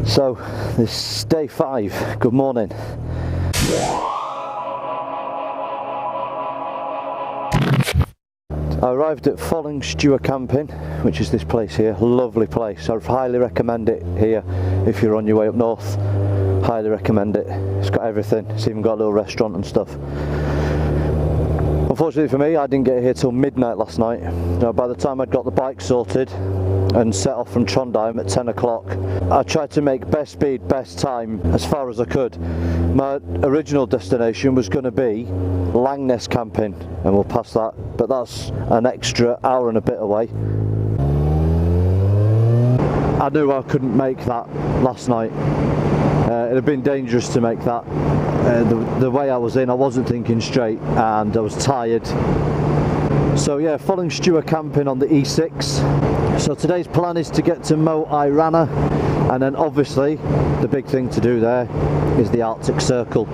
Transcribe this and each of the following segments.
So this is day 5. Good morning. I arrived at Follingstua camping, which is this place here. Lovely place. I highly recommend it here if you're on your way up north. Highly recommend it. It's got everything. It's even got a little restaurant and stuff. Unfortunately for me, I didn't get here till midnight last night. Now, by the time I'd got the bike sorted and set off from Trondheim at 10 o'clock, I tried to make best speed, best time as far as I could. My original destination was going to be Langness camping, and we'll pass that, but that's an extra hour and a bit away. I knew I couldn't make that last night. It'd have been dangerous to make that. The way I was in, I wasn't thinking straight and I was tired. So yeah, Follingstua camping on the E6. So today's plan is to get to Moi Rana, and then obviously the big thing to do there is the Arctic Circle.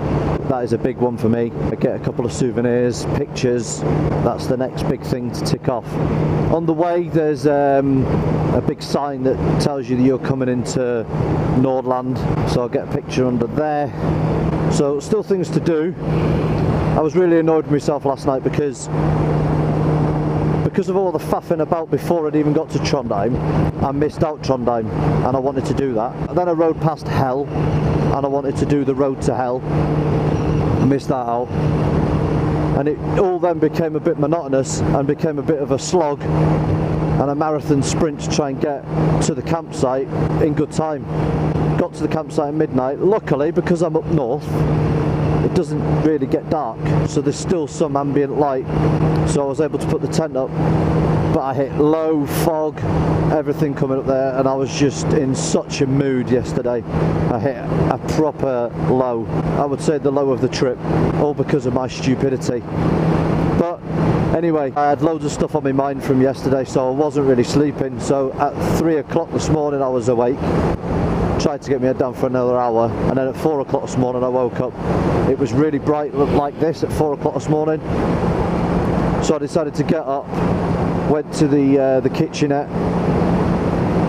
That is a big one for me. I get a couple of souvenirs, pictures. That's the next big thing to tick off. On the way there's a big sign that tells you that you're coming into Nordland, so I'll get a picture under there. So still things to do. I was really annoyed with myself last night because of all the faffing about before I'd even got to Trondheim. I missed out Trondheim and I wanted to do that. And then I rode past Hell and I wanted to do the road to Hell. I missed that out. And it all then became a bit monotonous and became a bit of a slog and a marathon sprint to try and get to the campsite in good time. Got to the campsite at midnight. Luckily, because I'm up north, it doesn't really get dark, so there's still some ambient light, so I was able to put the tent up, but I hit low, fog, everything coming up there, and I was just in such a mood yesterday. I hit a proper low. I would say the low of the trip, all because of my stupidity. But anyway, I had loads of stuff on my mind from yesterday, so I wasn't really sleeping. So at 3 o'clock this morning I was awake, tried to get my head down for another hour, and then at 4 o'clock this morning I woke up. It was really bright like this at 4 o'clock this morning, so I decided to get up, went to the kitchenette,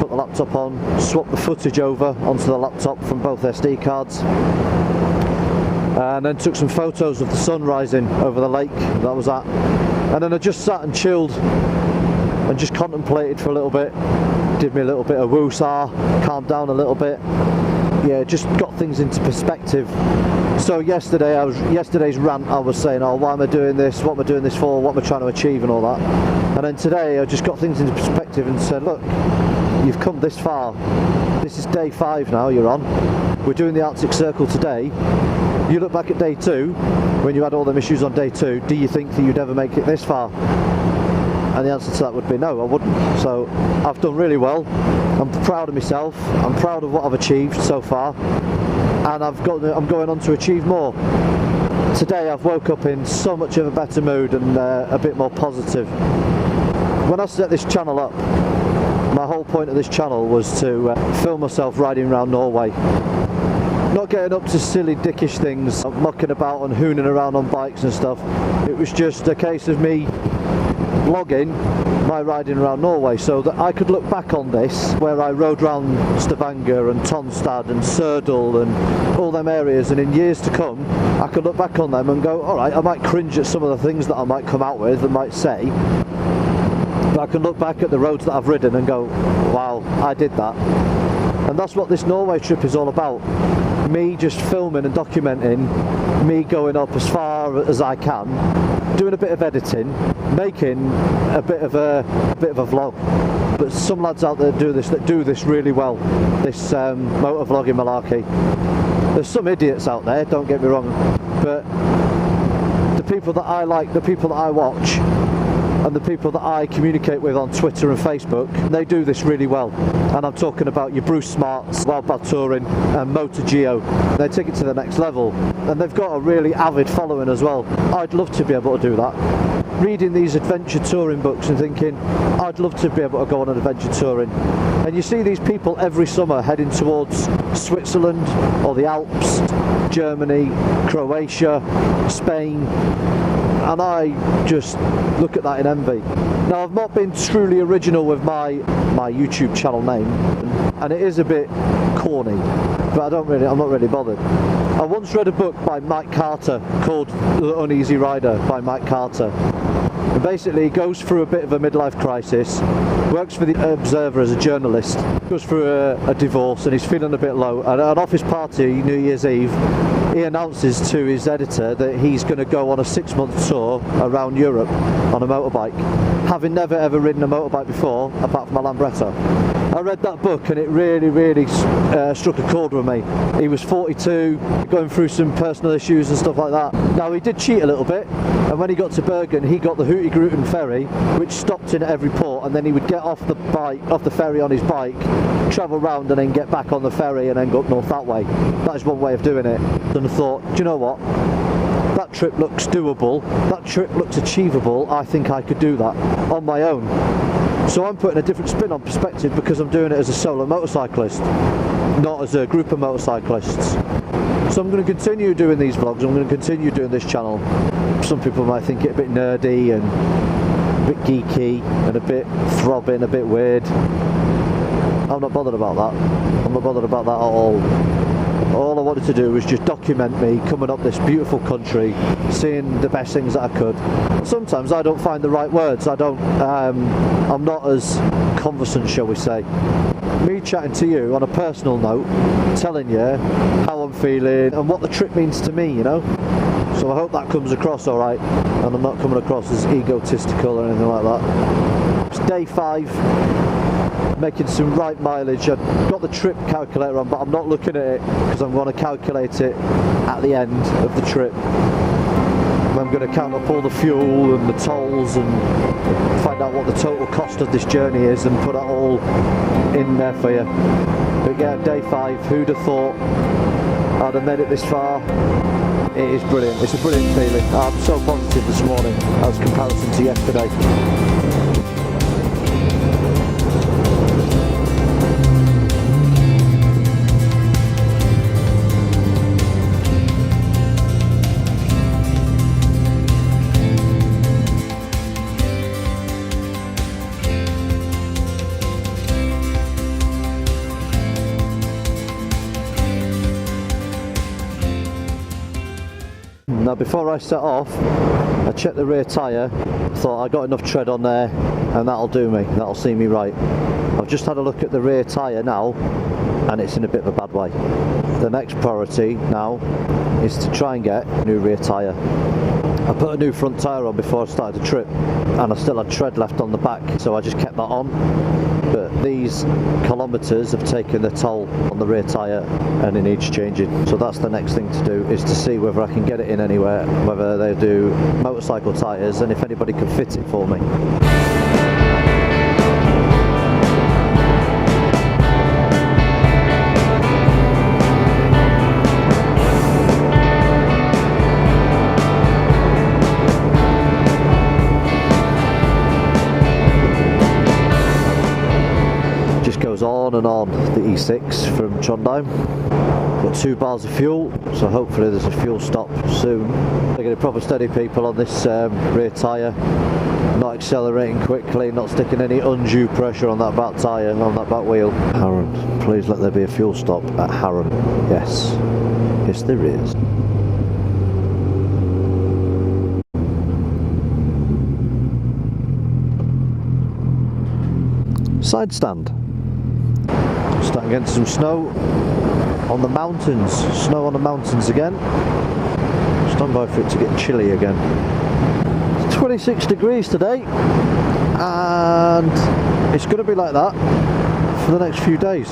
put the laptop on, swapped the footage over onto the laptop from both SD cards, and then took some photos of the sun rising over the lake that was at. And then I just sat and chilled and just contemplated for a little bit, did me a little bit of woo-saw, calmed down a little bit. Yeah, just got things into perspective. So yesterday's rant, I was saying, oh, why am I doing this, what am I doing this for, what am I trying to achieve and all that. And then today I just got things into perspective and said, look, you've come this far. This is day 5 now you're on. We're doing the Arctic Circle today. You look back at day 2, when you had all them issues on day 2, do you think that you'd ever make it this far? And the answer to that would be no, I wouldn't. So I've done really well. I'm proud of myself. I'm proud of what I've achieved so far, and I'm going on to achieve more. Today I've woke up in so much of a better mood and a bit more positive. When I set this channel up, my whole point of this channel was to film myself riding around Norway. Not getting up to silly dickish things, mucking about and hooning around on bikes and stuff. It was just a case of me vlogging my riding around Norway, so that I could look back on this, where I rode around Stavanger and Tonstad and Sørdal and all them areas, and in years to come I could look back on them and go, alright, I might cringe at some of the things that I might come out with and might say, but I can look back at the roads that I've ridden and go, wow, I did that. And that's what this Norway trip is all about. Me just filming and documenting me going up as far as I can, doing a bit of editing, making a bit of a vlog. But some lads out there do this really well, this motor vlogging malarkey. There's some idiots out there, don't get me wrong, but the people that I like, the people that I watch, and the people that I communicate with on Twitter and Facebook, they do this really well. And I'm talking about your Bruce Smarts, Wildbad Touring and Motor Geo. They take it to the next level, and they've got a really avid following as well. I'd love to be able to do that. Reading these adventure touring books and thinking, I'd love to be able to go on an adventure touring. And you see these people every summer heading towards Switzerland or the Alps, Germany, Croatia, Spain, and I just look at that in envy. Now, I've not been truly original with my YouTube channel name, and it is a bit corny, but I'm not really bothered. I once read a book by Mike Carter called The Uneasy Rider by Mike Carter. And basically, he goes through a bit of a midlife crisis, works for the Observer as a journalist, goes through a divorce, and he's feeling a bit low. And at an office party, New Year's Eve, he announces to his editor that he's going to go on a 6-month tour around Europe on a motorbike, having never ever ridden a motorbike before, apart from a Lambretta. I read that book and it really struck a chord with me. He was 42, going through some personal issues and stuff like that. Now, he did cheat a little bit, and when he got to Bergen, he got the Hurtigruten ferry, which stopped in at every port, and then he would get off the ferry on his bike, travel round, and then get back on the ferry and then go up north that way. That is one way of doing it. And I thought, do you know what? That trip looks doable, that trip looks achievable, I think I could do that on my own. So I'm putting a different spin on perspective because I'm doing it as a solo motorcyclist, not as a group of motorcyclists. So I'm going to continue doing these vlogs, I'm going to continue doing this channel. Some people might think it a bit nerdy and a bit geeky and a bit throbbing, a bit weird. I'm not bothered about that. I'm not bothered about that at all. All I wanted to do was just document me coming up this beautiful country, seeing the best things that I could. Sometimes I don't find the right words. I'm not as conversant, shall we say. Me chatting to you on a personal note, telling you how I'm feeling and what the trip means to me, you know. So I hope that comes across all right, and I'm not coming across as egotistical or anything like that. It's day 5. Making some right mileage. I've got the trip calculator on, but I'm not looking at it because I'm going to calculate it at the end of the trip. I'm going to count up all the fuel and the tolls and find out what the total cost of this journey is and put that all in there for you. But yeah, day 5, who'd have thought I'd have made it this far? It is brilliant. It's a brilliant feeling. I'm so positive this morning as comparison to yesterday. Now, before I set off, I checked the rear tyre, thought I got enough tread on there and that'll do me, that'll see me right. I've just had a look at the rear tyre now and it's in a bit of a bad way. The next priority now is to try and get a new rear tyre. I put a new front tyre on before I started the trip and I still had tread left on the back, so I just kept that on. But these kilometres have taken the toll on the rear tyre and it needs changing. So that's the next thing to do, is to see whether I can get it in anywhere, whether they do motorcycle tyres and if anybody can fit it for me. On and on the E6 from Trondheim. Got 2 bars of fuel, so hopefully there's a fuel stop soon. They're getting proper steady, people, on this rear tyre. Not accelerating quickly, not sticking any undue pressure on that back tyre, on that back wheel. Harran, please let there be a fuel stop at Harran. Yes, yes there is. Side stand. Starting getting some snow on the mountains. Snow on the mountains again. Stand by for it to get chilly again. It's 26 degrees today and it's going to be like that for the next few days.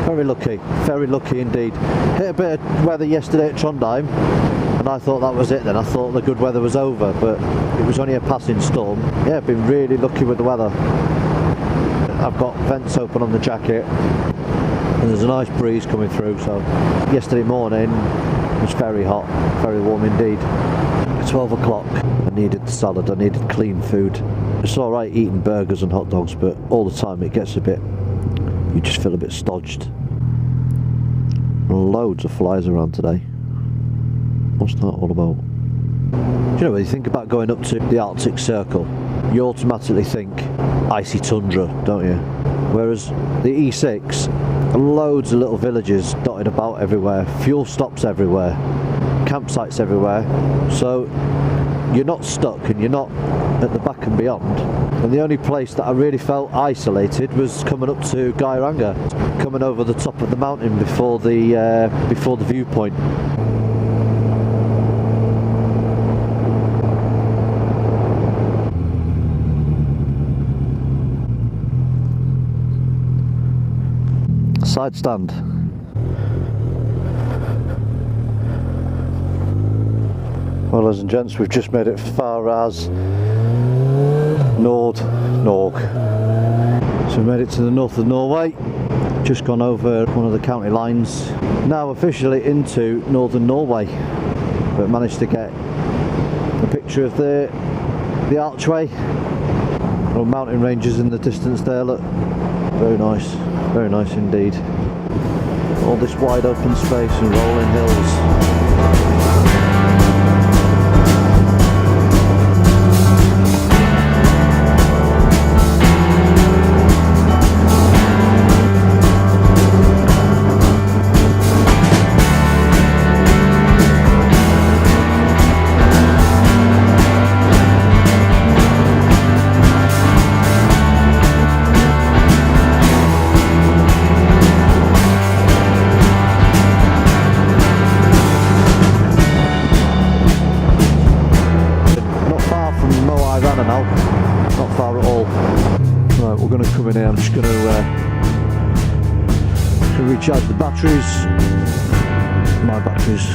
Very lucky indeed. Hit a bit of weather yesterday at Trondheim and I thought that was it then. I thought the good weather was over, but it was only a passing storm. Yeah, I've been really lucky with the weather. I've got vents open on the jacket and there's a nice breeze coming through, so yesterday morning it was very hot, very warm indeed. At 12 o'clock I needed salad, I needed clean food. It's alright eating burgers and hot dogs, but all the time it gets a bit, you just feel a bit stodged. Loads of flies around today. What's that all about? Do you know, when you think about going up to the Arctic Circle, you automatically think icy tundra, don't you? Whereas the E6, loads of little villages dotted about everywhere, fuel stops everywhere, campsites everywhere, so you're not stuck and you're not at the back and beyond. And the only place that I really felt isolated was coming up to Gairanga, coming over the top of the mountain before the viewpoint. Side stand. Well, ladies and gents, we've just made it as far as Norge. So we made it to the north of Norway, just gone over one of the county lines, now officially into northern Norway, but managed to get a picture of the archway. Little mountain ranges in the distance there, look, very nice indeed. All this wide open space and rolling hills. Moi Rana now, not far at all. Right, we're going to come in here. I'm just going to recharge the batteries, my batteries.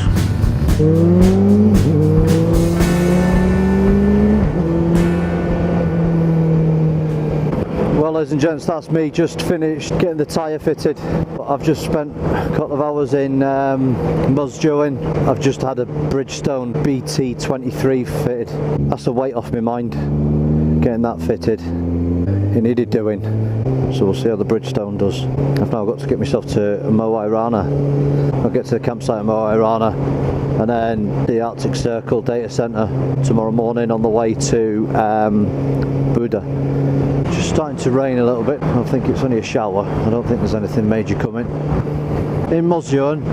Well, ladies and gents, that's me just finished getting the tyre fitted. I've just spent a couple of hours in Mosjoen. I've just had a Bridgestone BT23 fitted. That's a weight off my mind, getting that fitted. It needed doing. So we'll see how the Bridgestone does. I've now got to get myself to Moi Rana. I'll get to the campsite at Moi Rana and then the Arctic Circle data centre tomorrow morning on the way to Buda. Just starting to rain a little bit. I think it's only a shower. I don't think there's anything major coming. In Mosjoen,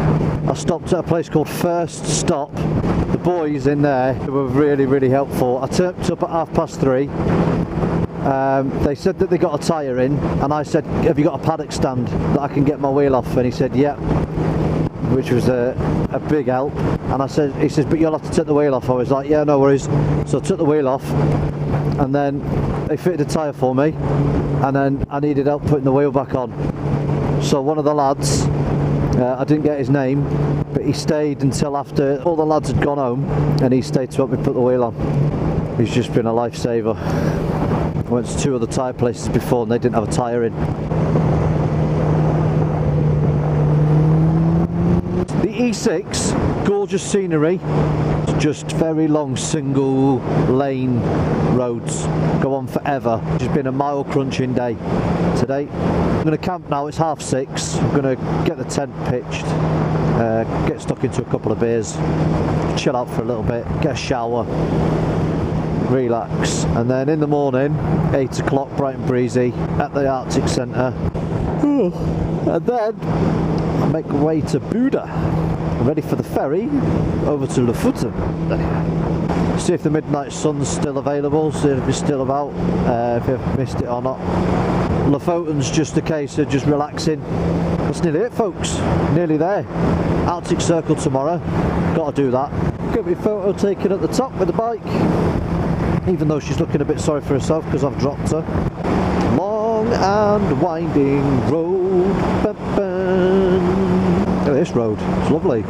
I stopped at a place called First Stop. The boys in there were really helpful. I turned up at 3:30. They said that they got a tyre in, and I said, have you got a paddock stand that I can get my wheel off? And he said, yeah, which was a big help. And I said, he says, but you'll have to take the wheel off. I was like, yeah, no worries. So I took the wheel off, and then they fitted a tyre for me, and then I needed help putting the wheel back on. So one of the lads, I didn't get his name, but he stayed until after all the lads had gone home, and he stayed to help me put the wheel on. He's just been a lifesaver. I went to 2 other tyre places before and they didn't have a tyre in. The E6, gorgeous scenery, just very long single lane roads, go on forever. It's just been a mile crunching day today. I'm going to camp now, it's 6:30. I'm going to get the tent pitched, get stuck into a couple of beers, chill out for a little bit, get a shower, relax, and then in the morning, 8 o'clock, bright and breezy, at the Arctic Centre, and then I'll make my way to Buda. I'm ready for the ferry over to Lofoten. See if the midnight sun's still available, see if it's still about, if you've missed it or not. Lofoten's just a case of just relaxing. That's nearly it, folks, nearly there. Arctic Circle tomorrow, got to do that. Get me a photo taken at the top with the bike, even though she's looking a bit sorry for herself because I've dropped her. Long and winding road. Look at this road, it's lovely.